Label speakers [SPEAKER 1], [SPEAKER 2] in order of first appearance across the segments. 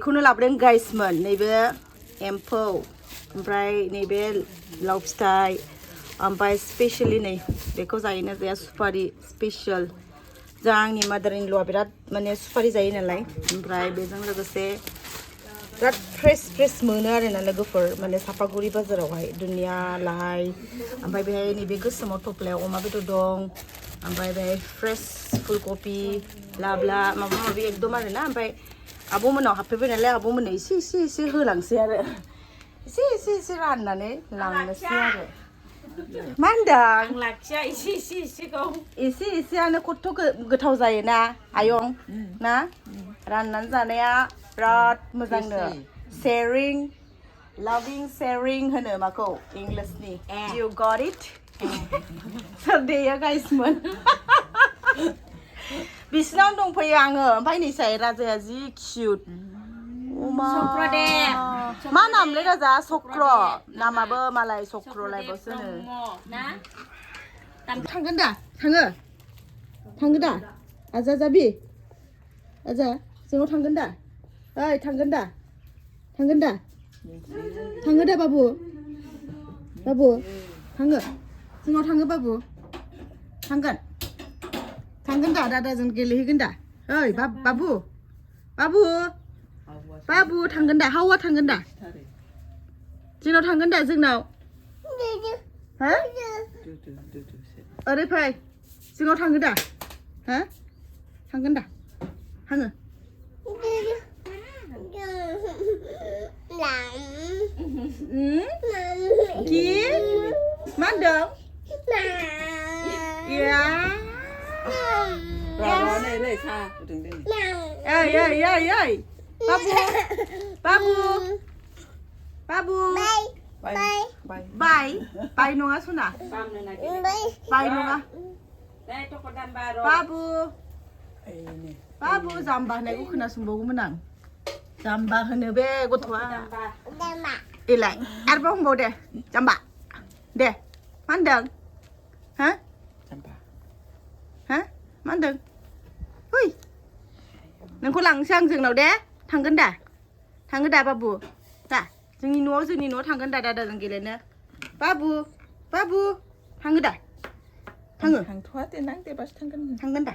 [SPEAKER 1] बेखौनो लाबोदों गाइसमोन नैबे एम्फौ ओमफ्राय नैबे लाव फिथाइ ओमफ्राय स्पेशली नै बेखौ जायोना जाया सुपारि स्पेशल जा आंनि मादार इन ल'आ बिराद माने सुपारि जायो नालाय ओमफ्राय बेजों लोगोसे बिराद फ्रेश मोनो आरोना लोगोफोर माने सापागुरि बाजारावहाय दुनिया लाइ ओमफ्राय बेहाय नैबे गोसोमाव थफ्लायाव अमा बेदर दं ओमफ्राय बेहाय फ्रेश फुलकबि लाब्ला माबा माबि एकदम आरोना ओमफ्राय आब'मोनाव हाबफैबाय नालाय आब'मोननो एसे होलांसै आरो एसे राननानै लांनोसै आरो मा होनदों आं लाखिया एसेखौ एसेयानो खथ' गोथाव जायोना आयं ना राननानै जानाया बिराद मोजांनो शेरिं लाभिं शेरिं होनो माखौ इंलिसनि you got it सोरदैया गाइसमोन बिसिनाव दंफैयो आङो ओमफ्राय नै साय राजाया जि किउट मा नामलै राजा सक्र नामाबो मालाय सक्र थांगोन दा थाङो दा आजा जाबि आजा जोंनाव थांगोन दा ओइ थांगोन दा बाबु थाङो जोंनाव थाङो बाबु थांगोन दा दादाजों गेलेहैगोन दा ओइ बाबु थांगोन दा हावा थांगोन दा जोंनाव थांगोन दा जोंनाव हा ओरै फै जोंनाव थाङो दा हा थांगोन दा थाङो कि मा होनदों Ê Babu Bay nunga suna Bay nunga Babu jamba hoननायखौ खोनासंबावगौमोन आं jamba होनो बे गथ'आ इलाय आरोबाव होनबाव दे jamba दे मा होनदों हा मा होनदों Hui नोंखौ लांसै आं जोंनाव दे थांगोन दा बाबु दा जोंनि न'आव थांगोन दा दादाजों गेलेनो बाबु थाङो दा थांथ'आ दे नां दे बासो थांगोन दा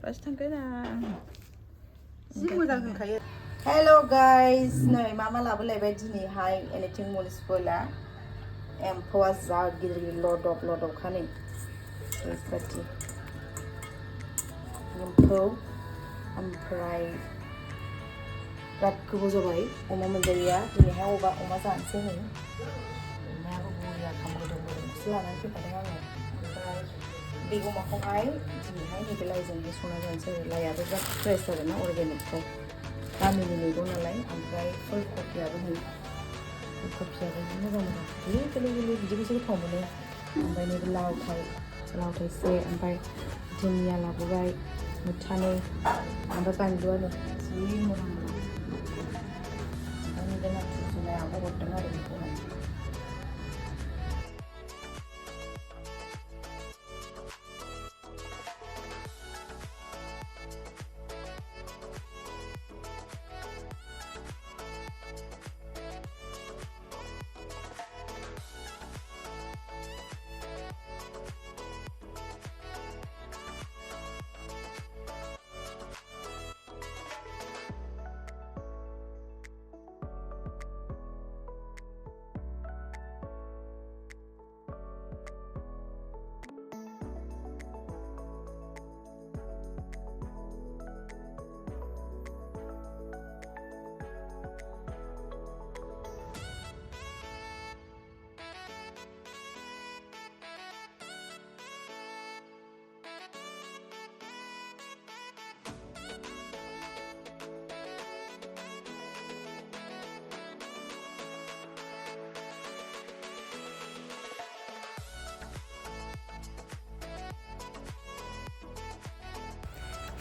[SPEAKER 1] बासो थांगोन आं जि मोजां होनखायो हेल' गाइस नै मा लाबोलायबाय दिनैहाय एनिथिं मुनिसिपाला एम्फौआ जा गिदिर लदबखा नै ओरैबायदि एम्फौ ओमफ्राय बिराद गोबाव जाबाय अमा मोनजायैया दिनैहाय अमा जानोसै नै अमायाबो बुरजा खामगोदोंसो लानानै फैखादों आङो ओमफ्राय बे अमाखौहाय दिनैहाय नैबे लाइजोंहाय संना जानोसै आरो लाइआबो बिराद फ्रेस आरोना अर्गेनिकखौ गामिनि मैगं नालाय ओमफ्राय फुलकबियाबो नै फुलकबियाबो मोजां गोरलै बिदिखौसो गोथाव मोनो ओमफ्राय नैबे लाव थाइसे ओमफ्राय दुनिया लाबोबाय मुथानै ओमफ्राय बानलुआनो जि मोजां आंनि बे नाथुर जुनाय आब' हरदों आरो बेखौहाय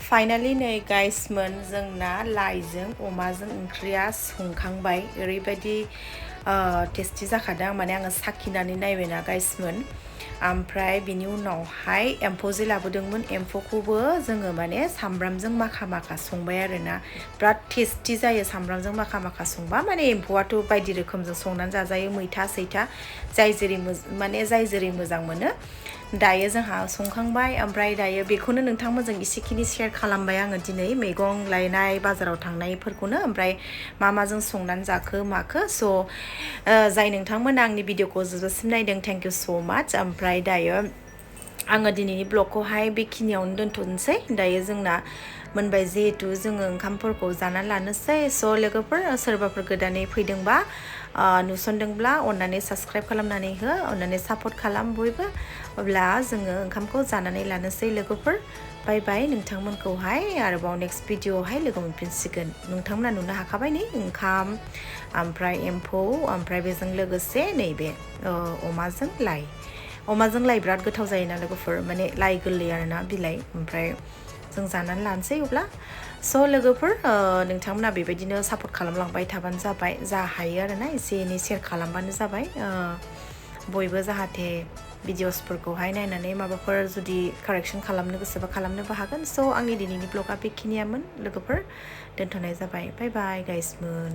[SPEAKER 1] फाइनाली नै गाइसमोन जोंना लाइजों अमाजों ओंख्रिया संखांबाय ओरैबायदि टेस्टि जाखादों माने आङो साखिनानै नायबायना गाइसमोन ओमफ्राय बिनि उनावहाय एम्फौ जे लाबोदोंमोन एम्फौखौबो जोङो माने सामब्रामजों माखा माखा संबाय आरोना बिराद टेस्टि जायो सामब्रामजों माखा माखा संबा माने एम्फौआथ' बायदि रोखोमजों संनानै जाजायो मैथा सैथा जाय जेरै मोजां मोनो दायो जोंहा संखांबाय ओमफ्राय दायो बेखौनो नोंथांमोनजों एसेखिनि शेयार खालामबाय आङो दिनै मैगं लायनाय बाजाराव थांनायफोरखौनो ओमफ्राय मा माजों संनानै जाखो माखो जाय नोंथांमोना आंनि भिडिअखौ जोबजासिम नायदों थेंक इउ स' माच ओमफ्राय दायो आङो दिनैनि ब्लगखौहाय बेखिनियावनो दोनथ'नोसै दायो जोंना मोनबाय जिहेतु जोङो ओंखामफोरखौ जानानै लानोसै स' लोगोफोर सोरबाफोर गोदानै फैदोंबा नुसनदोंब्ला अननानै साबस्क्राइब खालामनानै हो अननानै सापर्ट खालाम बयबो अब्ला जोङो ओंखामखौ जानानै लानोसै लोगोफोर बाय बाय नोंथांमोनखौहाय आरोबाव नेक्स्ट भिडिअआवहाय लोगो मोनफिनसिगोन नोंथांमोना नुनो हाखाबाय नै ओंखाम ओमफ्राय एम्फौ ओमफ्राय बेजों लोगोसे नैबे अमाजों लाइ बिराद गोथाव जायोना लोगोफोर माने लाइ गोरलै आरोना बिलाइ ओमफ्राय जों जानानै लानोसै अब्ला स' लोगोफोर नोंथांमोना बेबायदिनो सापर्ट खालामलांबाय थाबानो जाबाय जा हायो आरोना एसे एनै शेयार खालामबानो जाबाय बयबो जाहाथे भिडिअसफोरखौहाय नायनानै माबाफोर जुदि कारेक्सन खालामनो गोसोबा खालामनोबो हागोन स' आंनि दिनैनि ब्लगा बेखिनियामोन लोगोफोर दोनथ'नाय जाबाय बाय बाय गाइसमोन